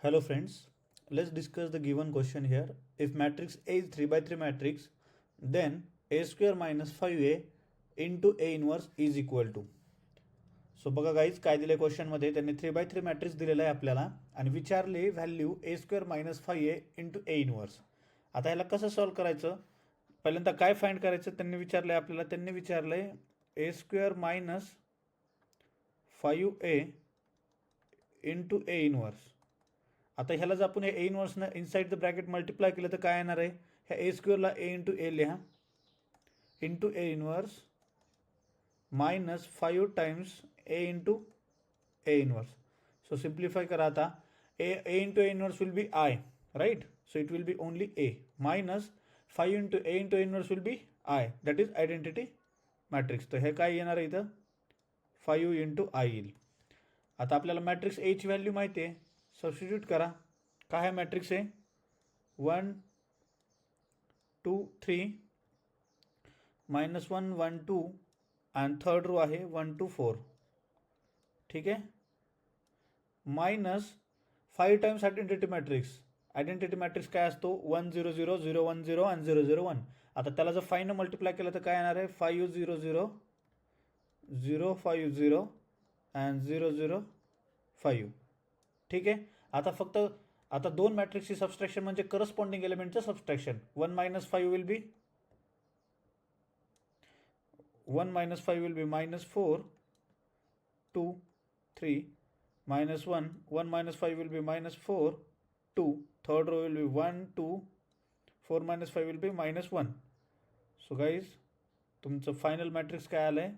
Hello friends, let's discuss the given question here. If matrix A is 3 by 3 matrix, then A square minus 5A into A inverse is equal to. So बघा guys काय दिले क्वेश्चनमध्ये त्यांनी 3 by 3 matrix दिलेला आहे आपल्याला आणि विचारले value A square minus 5A into A inverse. आता ह्याला कसं सॉल्व करायचं, पहिल्यांदा काय फाइंड करायचं त्यांनी विचारलंय आपल्याला. त्यांनी विचारलंय A square minus 5A into A inverse. आता ह्याला जर आपण ए इनवर्सनं इनसाइड द ब्रॅकेट मल्टिप्लाय केलं तर काय येणार आहे, ह्या ए स्क्वेअरला ए इंटू ए लिहा into A inverse minus 5 times A into A inverse. So simplify करा आता. A into A inverse will be I, right. So it will be only A minus 5 into A inverse will be I, that is identity matrix. तर हे काय येणार आहे इथं 5 into I येईल. आता आपल्याला मॅट्रिक्स एची व्हॅल्यू माहिती आहे, सबस्टिट्यूट करा. काय आहे मॅट्रिक्स आहे 1 2 3 -1 1 2 आणि थर्ड रो आहे 1 2 4. ठीक आहे. Minus 5 times identity matrix. Identity matrix काय असतो 1 0 0 0 1 0 आणि 0 0 1. आता त्याला जर 5 ने मल्टिप्लाय केलं तर काय येणार आहे 5 0 0 0 5 0 अँड 0 0 5. ठीक आहे. आता दोन मॅट्रिक्सची सबस्ट्रॅक्शन म्हणजे corresponding एलिमेंटचं subtraction. 1 - 5 will be 1 - 5 will be -4 2 3 -1 1 - 5 will be -4 2. Third row will be 1 2 4 - 5 will be -1. So guys, तुमचं फायनल मॅट्रिक्स काय आलं आहे,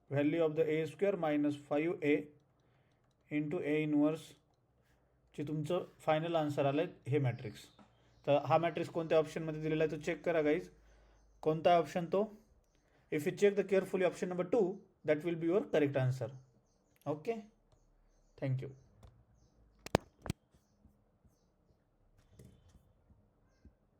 value of the A square minus 5A into A inverse ची तुमचं फायनल आन्सर आलं आहे हे मॅट्रिक्स. तर हा मॅट्रिक्स कोणत्या ऑप्शनमध्ये दिलेला आहे तो चेक करा गाईज. कोणता ऑप्शन तो, if you check the carefully option number 2, that will be your correct answer. Okay, thank you.